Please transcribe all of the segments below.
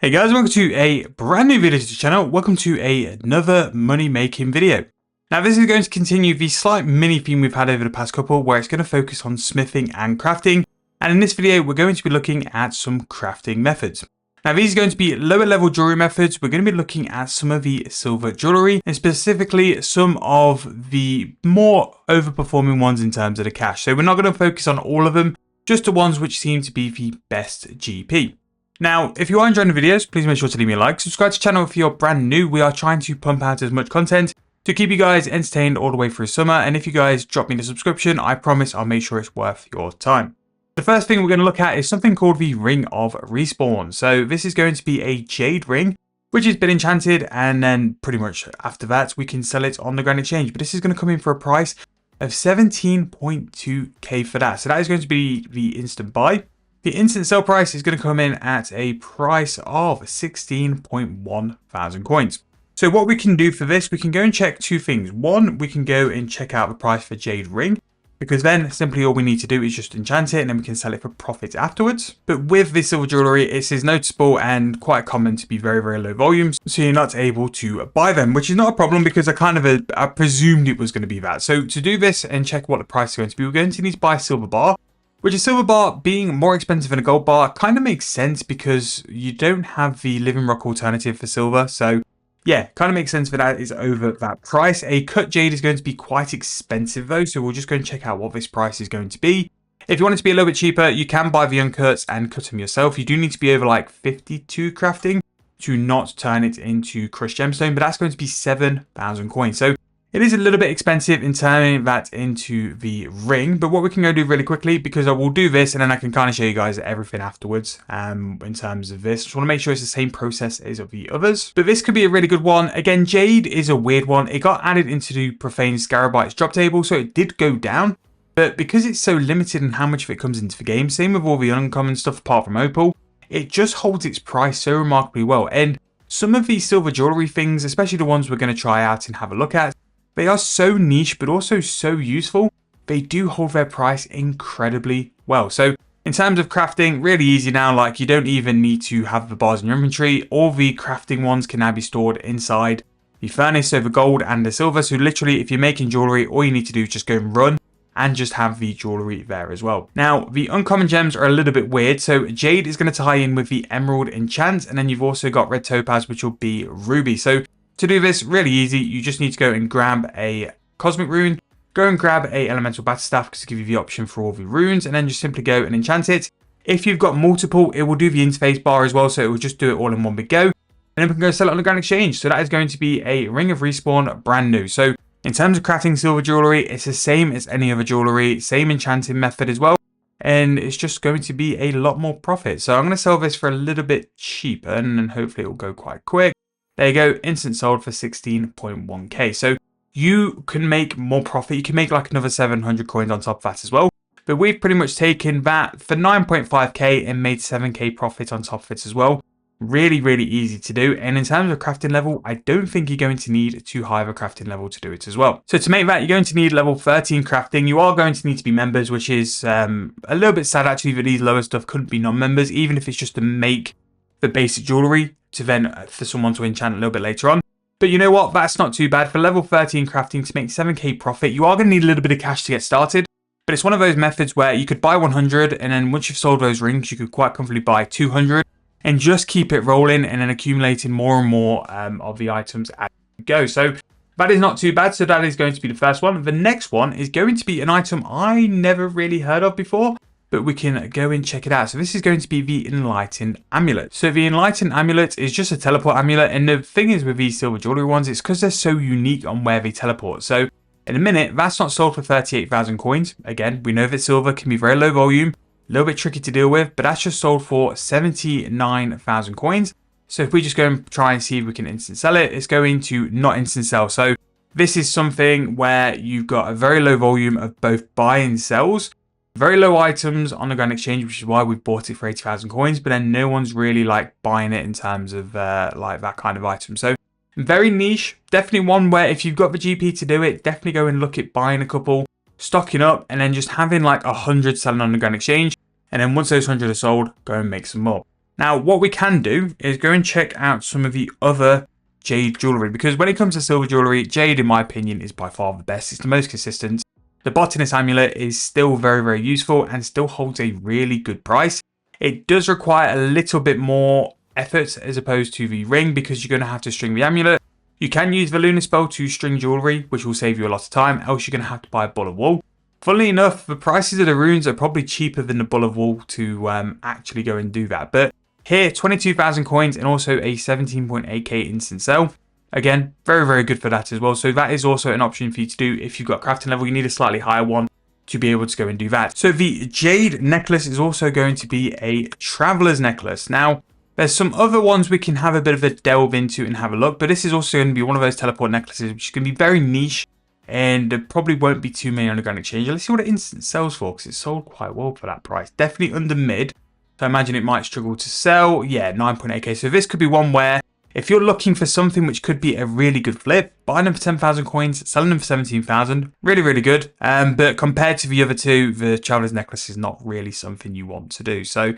Hey guys, welcome to a brand new video to the channel. Welcome to another money making video. Now this is going to continue the slight mini theme we've had over the past couple, where it's going to focus on smithing and crafting. And in this video, we're going to be looking at some crafting methods. Now these are going to be lower level jewelry methods. We're going to be looking at some of the silver jewelry and specifically some of the more overperforming ones in terms of the cash. So we're not going to focus on all of them, just the ones which seem to be the best GP. Now, if you are enjoying the videos, please make sure to leave me a like. Subscribe to the channel if you're brand new. We are trying to pump out as much content to keep you guys entertained all the way through summer. And if you guys drop me the subscription, I promise I'll make sure it's worth your time. The first thing we're going to look at is something called the Ring of Respawn. So this is going to be a jade ring, which has been enchanted. And then pretty much after that, we can sell it on the Grand Exchange. But this is going to come in for a price of 17.2k for that. So that is going to be the instant buy. The instant sell price is going to come in at a price of 16.1 thousand coins. So what we can do for this, we can go and check two things. One, we can go and check out the price for Jade Ring, because then simply all we need to do is just enchant it and then we can sell it for profit afterwards. But with this silver jewelry, it is noticeable and quite common to be very, very low volumes. So you're not able to buy them, which is not a problem because I presumed it was going to be that. So to do this and check what the price is going to be, we're going to need to buy a silver bar. Which a silver bar being more expensive than a gold bar kind of makes sense because you don't have the living rock alternative for silver. So yeah, kind of makes sense that that is over that price. A cut jade is going to be quite expensive though. So we'll just go and check out what this price is going to be. If you want it to be a little bit cheaper, you can buy the uncuts and cut them yourself. You do need to be over like 52 crafting to not turn it into crushed gemstone, but that's going to be 7,000 coins. So it is a little bit expensive in turning that into the ring, but what we can go do really quickly, because I will do this and then I can kind of show you guys everything afterwards in terms of this. Just want to make sure it's the same process as of the others. But this could be a really good one. Again, Jade is a weird one. It got added into the Profane Scarabites drop table, so it did go down. But because it's so limited in how much of it comes into the game, same with all the uncommon stuff apart from Opal, it just holds its price so remarkably well. And some of these silver jewelry things, especially the ones we're going to try out and have a look at, they are so niche, but also so useful. They do hold their price incredibly well. So in terms of crafting, really easy now. Like you don't even need to have the bars in your inventory. All the crafting ones can now be stored inside the furnace, so the gold and the silver. So literally, if you're making jewelry, all you need to do is just go and run and just have the jewelry there as well. Now, the uncommon gems are a little bit weird. So Jade is going to tie in with the Emerald Enchant, and then you've also got Red Topaz, which will be Ruby. So to do this, really easy, you just need to go and grab a Cosmic Rune, go and grab a Elemental Battle Staff to give you the option for all the runes, and then just simply go and enchant it. If you've got multiple, it will do the interface bar as well, so it will just do it all in one big go. And then we can go sell it on the Grand Exchange. So that is going to be a Ring of Respawn, brand new. So in terms of crafting silver jewelry, it's the same as any other jewelry, same enchanting method as well. And it's just going to be a lot more profit. So I'm going to sell this for a little bit cheaper, and then hopefully it will go quite quick. There you go, instant sold for 16.1k. So you can make more profit. You can make like another 700 coins on top of that as well. But we've pretty much taken that for 9.5k and made 7k profit on top of it as well. Really, really easy to do. And in terms of crafting level, I don't think you're going to need too high of a crafting level to do it as well. So to make that, you're going to need level 13 crafting. You are going to need to be members, which is a little bit sad actually that these lower stuff couldn't be non-members, even if it's just to make the basic jewelry to then for someone to enchant a little bit later on. But you know what? That's not too bad. For level 13 crafting to make 7k profit, you are going to need a little bit of cash to get started. But it's one of those methods where you could buy 100 and then once you've sold those rings, you could quite comfortably buy 200 and just keep it rolling and then accumulating more and more of the items as you go. So that is not too bad. So that is going to be the first one. The next one is going to be an item I never really heard of before, but we can go and check it out. So this is going to be the Enlightened amulet. So the Enlightened amulet is just a teleport amulet. And the thing is with these silver jewelry ones, it's because they're so unique on where they teleport. So in a minute, that's not sold for 38,000 coins. Again, we know that silver can be very low volume, a little bit tricky to deal with, but that's just sold for 79,000 coins. So if we just go and try and see if we can instant sell it, it's going to not instant sell. So this is something where you've got a very low volume of both buy and sells. Very low items on the Grand Exchange, which is why we've bought it for 80,000 coins, but then no one's really like buying it in terms of like that kind of item. So very niche, definitely one where if you've got the GP to do it, definitely go and look at buying a couple, stocking up, and then just having like 100 selling on the Grand Exchange. And then once those 100 are sold, go and make some more. Now, what we can do is go and check out some of the other jade jewellery, because when it comes to silver jewellery, jade, in my opinion, is by far the best. It's the most consistent. The Botanist amulet is still very, very useful and still holds a really good price. It does require a little bit more effort as opposed to the ring, because you're going to have to string the amulet. You can use the lunar spell to string jewellery, which will save you a lot of time, else you're going to have to buy a ball of wool. Funnily enough, the prices of the runes are probably cheaper than the ball of wool to actually go and do that. But here, 22,000 coins and also a 17.8k instant sell. Again, very, very good for that as well. So that is also an option for you to do if you've got crafting level. You need a slightly higher one to be able to go and do that. So the jade necklace is also going to be a traveler's necklace. Now, there's some other ones we can have a bit of a delve into and have a look, but this is also going to be one of those teleport necklaces, which is going to be very niche, and there probably won't be too many on the Grand Exchange. Let's see what it instant sells for, because it sold quite well for that price. Definitely under mid, so I imagine it might struggle to sell. Yeah, 9.8k. So this could be one where, if you're looking for something which could be a really good flip, buying them for 10,000 coins, selling them for 17,000, really, really good. But compared to the other two, the Traveler's Necklace is not really something you want to do. So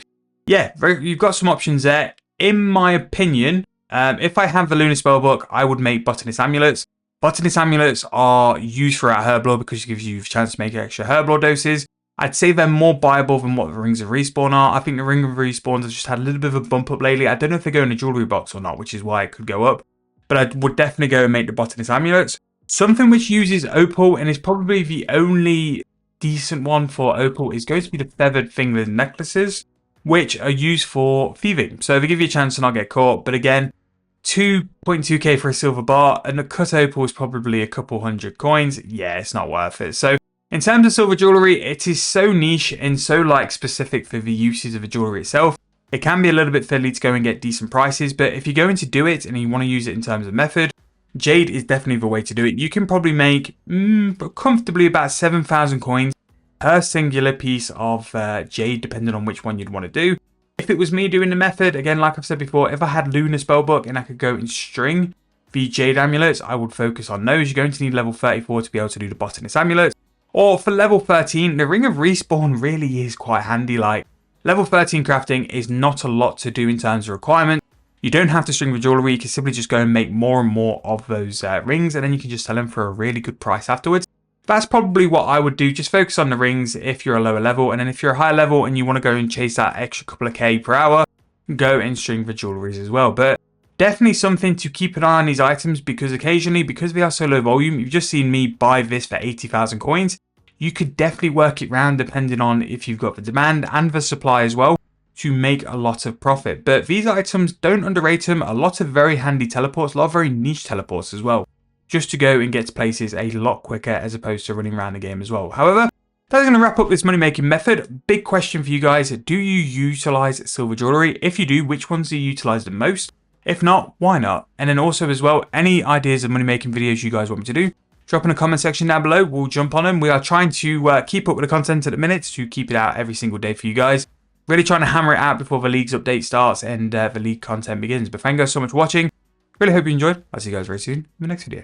yeah, you've got some options there. In my opinion, if I have the Lunar Spellbook, I would make Botanist Amulets. Botanist Amulets are used throughout Herblore because it gives you a chance to make extra Herblore doses. I'd say they're more buyable than what the Rings of Respawn are. I think the Ring of Respawns have just had a little bit of a bump up lately. I don't know if they go in a jewellery box or not, which is why it could go up. But I would definitely go and make the Botanist Amulets. Something which uses Opal, and is probably the only decent one for Opal, is going to be the Feathered Fingerless Necklaces, which are used for thieving. So they give you a chance to not get caught. But again, 2.2k for a silver bar, and the cut Opal is probably a couple hundred coins. Yeah, it's not worth it. So in terms of silver jewellery, it is so niche and so specific for the uses of the jewellery itself. It can be a little bit fiddly to go and get decent prices, but if you're going to do it and you want to use it in terms of method, jade is definitely the way to do it. You can probably make comfortably about 7,000 coins per singular piece of jade, depending on which one you'd want to do. If it was me doing the method, again, like I've said before, if I had Lunar Spellbook and I could go and string the jade amulets, I would focus on those. You're going to need level 34 to be able to do the Botanist amulets. Or for level 13, the Ring of Respawn really is quite handy. Level 13 crafting is not a lot to do in terms of requirements. You don't have to string the jewellery. You can simply just go and make more and more of those rings, and then you can just sell them for a really good price afterwards. That's probably what I would do. Just focus on the rings if you're a lower level, and then if you're a higher level and you want to go and chase that extra couple of K per hour, go and string the jewelleries as well. But definitely something to keep an eye on these items, because occasionally, because they are so low volume, you've just seen me buy this for 80,000 coins. You could definitely work it round depending on if you've got the demand and the supply as well to make a lot of profit. But these items, don't underrate them. A lot of very handy teleports, a lot of very niche teleports as well, just to go and get to places a lot quicker as opposed to running around the game as well. However, that's going to wrap up this money making method. Big question for you guys: do you utilize silver jewellery? If you do, which ones do you utilize the most? If not, why not? And then also as well, any ideas of money making videos you guys want me to do, drop in the comment section down below. We'll jump on them. We are trying to keep up with the content at the minute to keep it out every single day for you guys. Really trying to hammer it out before the league's update starts and the league content begins. But thank you guys so much for watching. Really hope you enjoyed. I'll see you guys very soon in the next video.